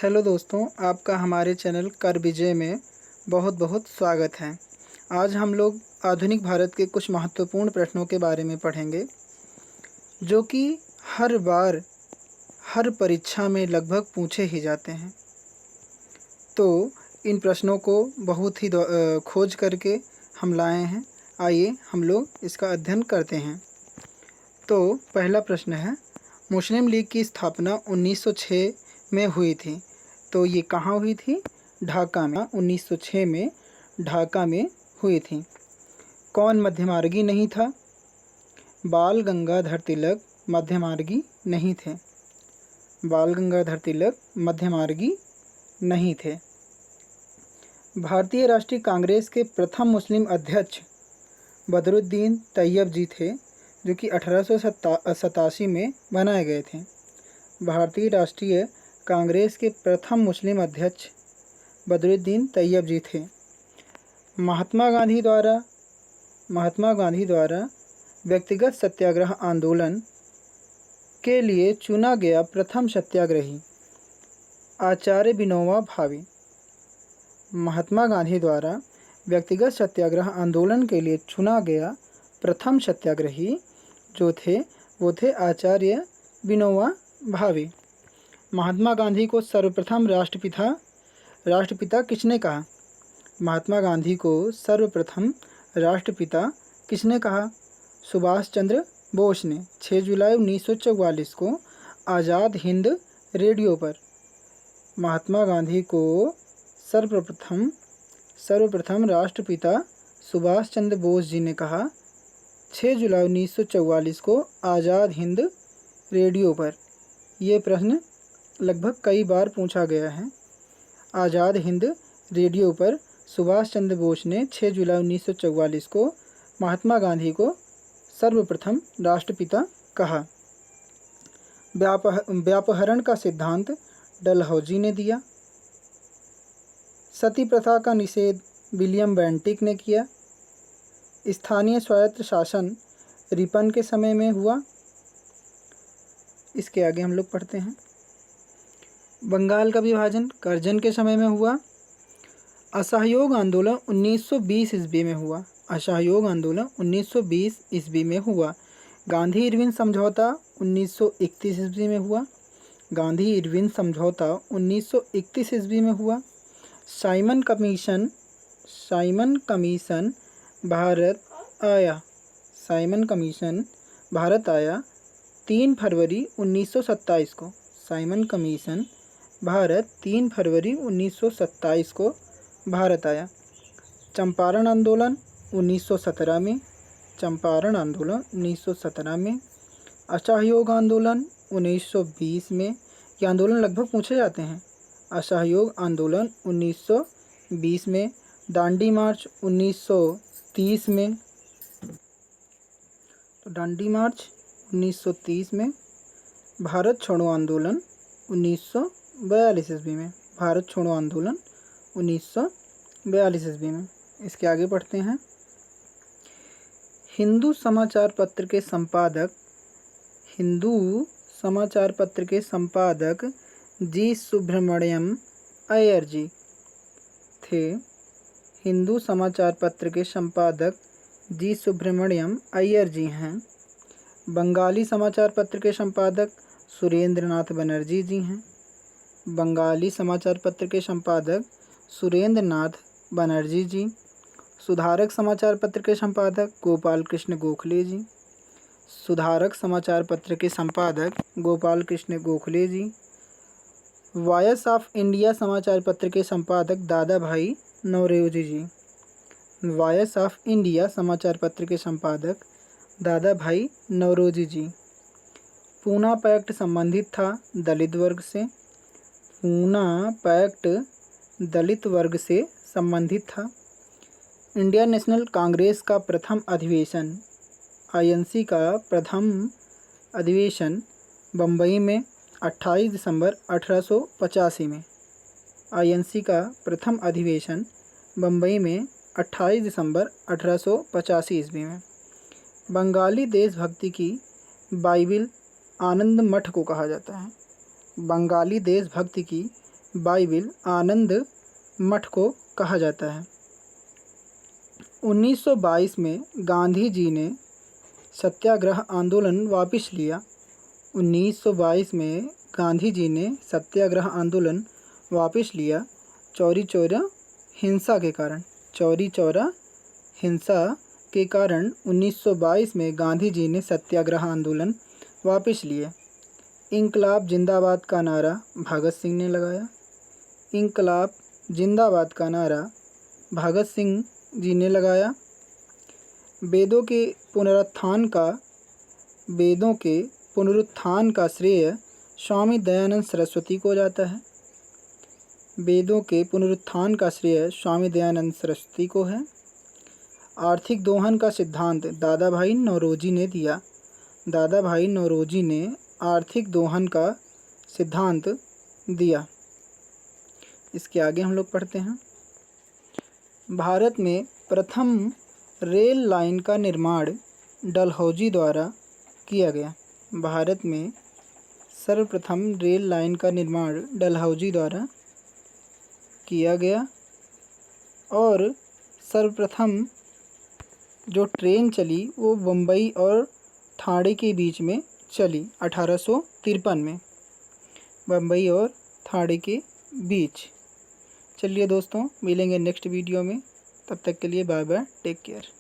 Hello दोस्तों, आपका हमारे चैनल कर विजय में बहुत बहुत स्वागत है। आज हम लोग आधुनिक भारत के कुछ महत्वपूर्ण प्रश्नों के बारे में पढ़ेंगे, जो कि हर बार हर परीक्षा में लगभग पूछे ही जाते हैं। तो इन प्रश्नों को बहुत ही खोज करके हम लाए हैं। आइए हम लोग इसका अध्ययन करते हैं। तो पहला प्रश्न है, मुस्लिम लीग की स्थापना 1906 में हुई थी। तो ये कहाँ हुई थी? ढाका में। 1906 में ढाका में हुई थी। कौन मध्यमार्गी नहीं था? बाल गंगाधर तिलक मध्यमार्गी नहीं थे। बाल गंगाधर तिलक मध्यमार्गी नहीं थे। भारतीय राष्ट्रीय कांग्रेस के प्रथम मुस्लिम अध्यक्ष बदरुद्दीन तैयब जी थे, जो कि 1887 में बनाए गए थे। भारतीय राष्ट्रीय कांग्रेस के प्रथम मुस्लिम अध्यक्ष बदरुद्दीन तैयब जी थे। महात्मा गांधी द्वारा व्यक्तिगत सत्याग्रह आंदोलन के लिए चुना गया प्रथम सत्याग्रही आचार्य विनोबा भावे। महात्मा गांधी द्वारा व्यक्तिगत सत्याग्रह आंदोलन के लिए चुना गया प्रथम सत्याग्रही जो थे वो थे आचार्य विनोबा भावे। महात्मा गांधी को सर्वप्रथम राष्ट्रपिता किसने कहा? महात्मा गांधी को सर्वप्रथम राष्ट्रपिता किसने कहा? सुभाष चंद्र बोस ने 6 जुलाई 1944 को आज़ाद हिंद रेडियो पर महात्मा गांधी को सर्वप्रथम राष्ट्रपिता सुभाष चंद्र बोस जी ने कहा 6 जुलाई 1944 को आज़ाद हिंद रेडियो पर। यह प्रश्न लगभग कई बार पूछा गया है। आज़ाद हिंद रेडियो पर सुभाष चंद्र बोस ने 6 जुलाई 1944 को महात्मा गांधी को सर्वप्रथम राष्ट्रपिता कहा। व्यापहरण का सिद्धांत डलहौजी ने दिया। सती प्रथा का निषेध विलियम बेंटिक ने किया। स्थानीय स्वायत्त शासन रिपन के समय में हुआ। इसके आगे हम लोग पढ़ते हैं। बंगाल का विभाजन करजन के समय में हुआ। असहयोग आंदोलन 1920 ईस्वी में हुआ। असहयोग आंदोलन 1920 ईस्वी में हुआ। गांधी इरविन समझौता 1931 ईस्वी में हुआ। गांधी इरविन समझौता 1931 ईस्वी में हुआ। साइमन कमीशन भारत आया। साइमन कमीशन भारत आया 3 फरवरी 1927 को। साइमन कमीशन भारत 3 फरवरी 1927 को भारत आया। चंपारण आंदोलन 1917 में। चंपारण आंदोलन 1917 में। असहयोग आंदोलन 1920 में। ये आंदोलन लगभग पूछे जाते हैं। असहयोग आंदोलन 1920 में। दांडी मार्च 1930 में। तो दांडी मार्च 1930 में। भारत छोड़ो आंदोलन 1942 ईस्वी में। भारत छोड़ो आंदोलन 1942 ईस्वी में। इसके आगे पढ़ते हैं। हिंदू समाचार पत्र के संपादक जी सुब्रमण्यम अय्यर जी थे। हिंदू समाचार पत्र के संपादक जी सुब्रमण्यम अय्यर जी हैं। बंगाली समाचार पत्र के संपादक सुरेंद्र नाथ बनर्जी जी हैं। बंगाली समाचार पत्र के संपादक सुरेंद्र नाथ बनर्जी जी। सुधारक समाचार पत्र के संपादक गोपाल कृष्ण गोखले जी। सुधारक समाचार पत्र के संपादक गोपाल कृष्ण गोखले जी। वॉयस ऑफ इंडिया समाचार पत्र के संपादक दादा भाई नौरोजी जी। वॉयस ऑफ इंडिया समाचार पत्र के संपादक दादा भाई नौरोजी जी। पूना पैक्ट संबंधित था दलित वर्ग से। पूना पैक्ट दलित वर्ग से संबंधित था। इंडियन नेशनल कांग्रेस का प्रथम अधिवेशन आईएनसी का प्रथम अधिवेशन बम्बई में 28 दिसंबर 1885 में। आईएनसी का प्रथम अधिवेशन बम्बई में 28 दिसंबर 1885 ईस्वी में। बंगाली देशभक्ति की बाइबिल आनंद मठ को कहा जाता है। बंगाली देशभक्ति की बाइबिल आनंद मठ को कहा जाता है। 1922 में गांधी जी ने सत्याग्रह आंदोलन वापस लिया। 1922 में गांधी जी ने सत्याग्रह आंदोलन वापस लिया चौरी चौरा हिंसा के कारण। चौरी चौरा हिंसा के कारण 1922 में गांधी जी ने सत्याग्रह आंदोलन वापस लिए। इंकलाब जिंदाबाद का नारा भगत सिंह ने लगाया। इंकलाब जिंदाबाद का नारा भगत सिंह जी ने लगाया। वेदों के पुनरुत्थान का श्रेय स्वामी दयानंद सरस्वती को जाता है। वेदों के पुनरुत्थान का श्रेय स्वामी दयानंद सरस्वती को है। आर्थिक दोहन का सिद्धांत दादा भाई नौरोजी ने दिया। दादा भाई नौरोजी ने आर्थिक दोहन का सिद्धांत दिया। इसके आगे हम लोग पढ़ते हैं। भारत में प्रथम रेल लाइन का निर्माण डलहौजी द्वारा किया गया। भारत में सर्वप्रथम रेल लाइन का निर्माण डलहौजी द्वारा किया गया और सर्वप्रथम जो ट्रेन चली वो बम्बई और ठाणे के बीच में चली 1853 में, बम्बई और ठाणे के बीच। चलिए दोस्तों, मिलेंगे नेक्स्ट वीडियो में। तब तक के लिए बाय बाय, टेक केयर।